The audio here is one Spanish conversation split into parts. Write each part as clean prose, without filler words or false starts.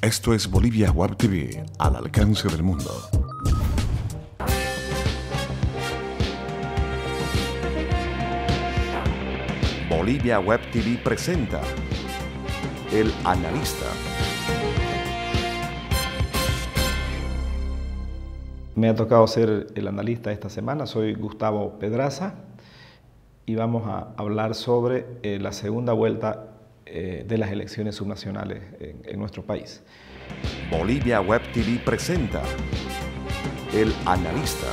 Esto es Bolivia Web TV, al alcance del mundo. Bolivia Web TV presenta El Analista. Me ha tocado ser el analista esta semana, soy Gustavo Pedraza y vamos a hablar sobre la segunda vuelta de las elecciones subnacionales en nuestro país. Bolivia Web TV presenta El Analista.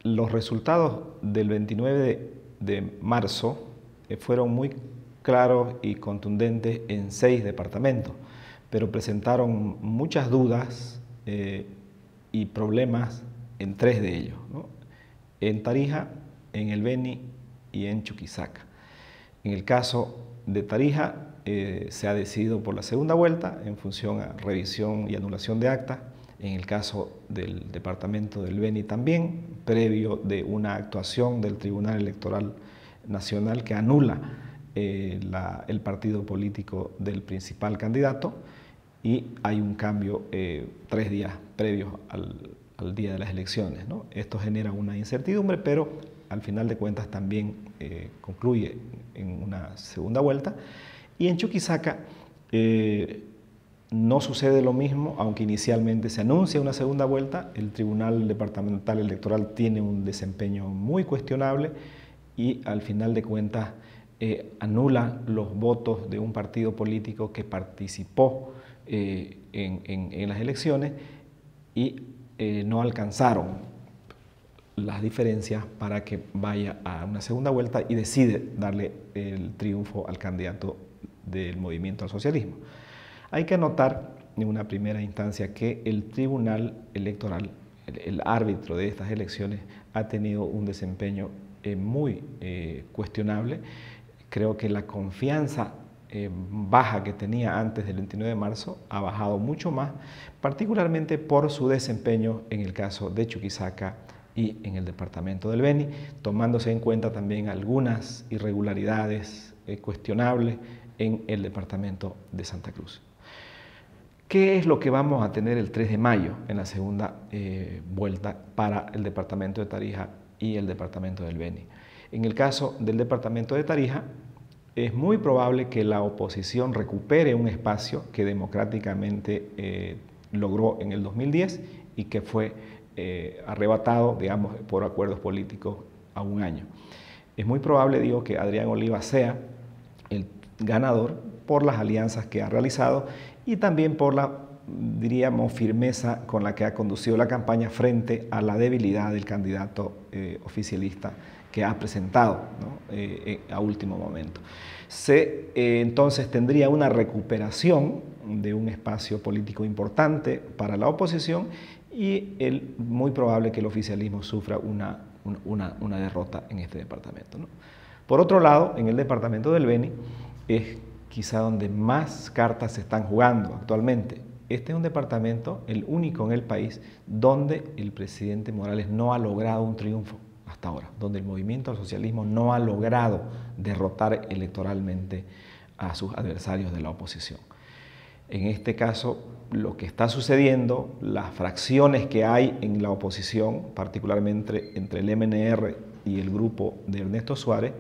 Los resultados del 29 de marzo fueron muy claros y contundentes en 6 departamentos, pero presentaron muchas dudas y problemas en 3 de ellos, ¿no? En Tarija, en el Beni y en Chuquisaca. En el caso de Tarija se ha decidido por la segunda vuelta en función a revisión y anulación de actas. En el caso del departamento del Beni también, previo de una actuación del Tribunal Electoral Nacional que anula el partido político del principal candidato, y hay un cambio 3 días previos al día de las elecciones, ¿no? Esto genera una incertidumbre, pero al final de cuentas también concluye en una segunda vuelta. Y en Chuquisaca no sucede lo mismo, aunque inicialmente se anuncia una segunda vuelta. El Tribunal Departamental Electoral tiene un desempeño muy cuestionable y al final de cuentas anula los votos de un partido político que participó en las elecciones y no alcanzaron las diferencias para que vaya a una segunda vuelta y decide darle el triunfo al candidato del Movimiento al Socialismo. Hay que anotar en una primera instancia que el Tribunal Electoral, el árbitro de estas elecciones, ha tenido un desempeño muy cuestionable. Creo que la confianza baja que tenía antes del 29 de marzo ha bajado mucho más, particularmente por su desempeño en el caso de Chuquisaca y en el departamento del Beni, tomándose en cuenta también algunas irregularidades cuestionables en el departamento de Santa Cruz. ¿Qué es lo que vamos a tener el 3 de mayo en la segunda vuelta para el departamento de Tarija y el departamento del Beni? En el caso del departamento de Tarija, es muy probable que la oposición recupere un espacio que democráticamente logró en el 2010 y que fue arrebatado, digamos, por acuerdos políticos a un año. Es muy probable, digo, que Adrián Oliva sea el ganador por las alianzas que ha realizado y también por la, diríamos, firmeza con la que ha conducido la campaña frente a la debilidad del candidato oficialista que ha presentado, ¿no? A último momento. Entonces tendría una recuperación de un espacio político importante para la oposición y muy probable que el oficialismo sufra una derrota en este departamento, ¿no? Por otro lado, en el departamento del Beni es quizá donde más cartas se están jugando actualmente. Este es un departamento, el único en el país, donde el presidente Morales no ha logrado un triunfo hasta ahora, donde el Movimiento al Socialismo no ha logrado derrotar electoralmente a sus adversarios de la oposición. En este caso, lo que está sucediendo, las fracciones que hay en la oposición, particularmente entre el MNR y el grupo de Ernesto Suárez,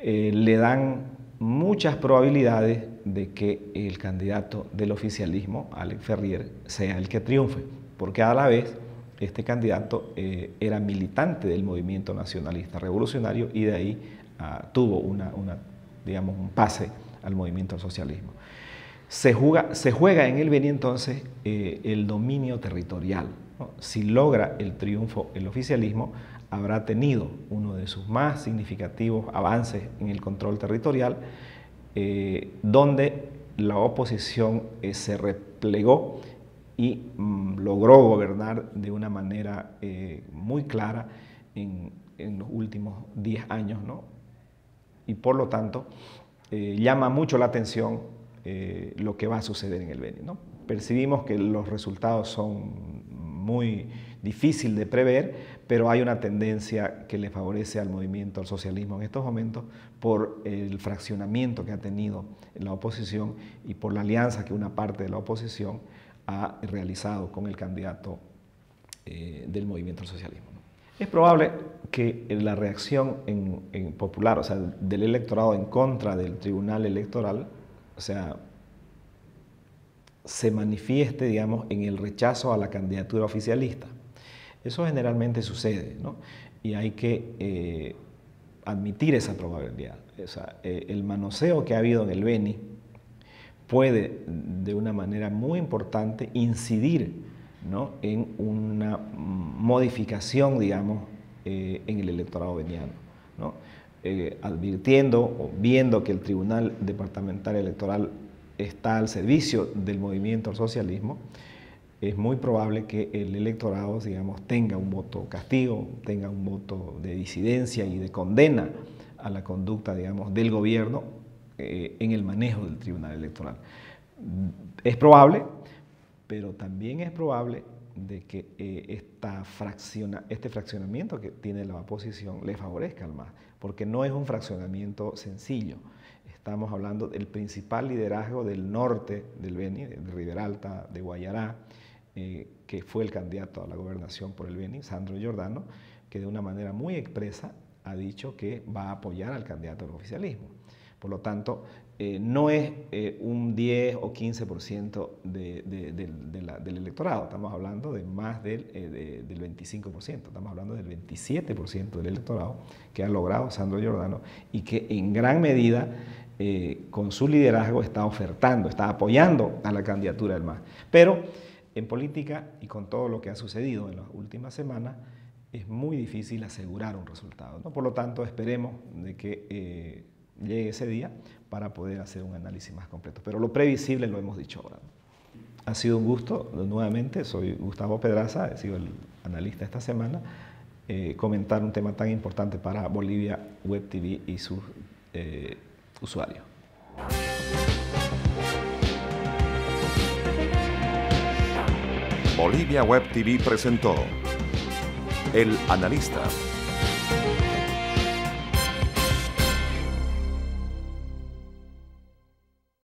le dan muchas probabilidades de que el candidato del oficialismo, Alex Ferrier, sea el que triunfe, porque a la vez este candidato era militante del movimiento nacionalista revolucionario y de ahí tuvo digamos, un pase al movimiento al socialismo. Se juega en el Beni entonces el dominio territorial, ¿no? Si logra el triunfo el oficialismo, habrá tenido uno de sus más significativos avances en el control territorial, donde la oposición se replegó y logró gobernar de una manera muy clara en los últimos 10 años, ¿no? Y por lo tanto llama mucho la atención lo que va a suceder en el Beni, ¿no? Percibimos que los resultados son muy difícil de prever, pero hay una tendencia que le favorece al movimiento, al socialismo en estos momentos, por el fraccionamiento que ha tenido en la oposición y por la alianza que una parte de la oposición ha realizado con el candidato del movimiento al socialismo. Es probable que la reacción popular, o sea, del electorado en contra del tribunal electoral, o sea, se manifieste, digamos, en el rechazo a la candidatura oficialista. Eso generalmente sucede, ¿no? Y hay que admitir esa probabilidad. O sea, el manoseo que ha habido en el Beni puede, de una manera muy importante, incidir, ¿no?, en una modificación, digamos, en el electorado beniano, ¿no? Advirtiendo o viendo que el Tribunal Departamental Electoral está al servicio del movimiento al socialismo, es muy probable que el electorado, digamos, tenga un voto castigo, tenga un voto de disidencia y de condena a la conducta, digamos, del gobierno en el manejo del Tribunal Electoral. Es probable, pero también es probable de que este fraccionamiento que tiene la oposición le favorezca al MAS, porque no es un fraccionamiento sencillo. Estamos hablando del principal liderazgo del norte del Beni, de Ribera Alta, de Guayará, que fue el candidato a la gobernación por el Beni, Sandro Giordano, que de una manera muy expresa ha dicho que va a apoyar al candidato del oficialismo. Por lo tanto, no es un 10 o 15% del electorado, estamos hablando de más del 25%, estamos hablando del 27% del electorado que ha logrado Sandro Giordano y que en gran medida con su liderazgo está ofertando, está apoyando a la candidatura del MAS. Pero en política y con todo lo que ha sucedido en las últimas semanas, es muy difícil asegurar un resultado, ¿no? Por lo tanto, esperemos de que llegue ese día para poder hacer un análisis más completo. Pero lo previsible lo hemos dicho ahora. Ha sido un gusto, nuevamente, soy Gustavo Pedraza, he sido el analista esta semana, comentar un tema tan importante para Bolivia Web TV y sus usuarios. Bolivia Web TV presentó El Analista.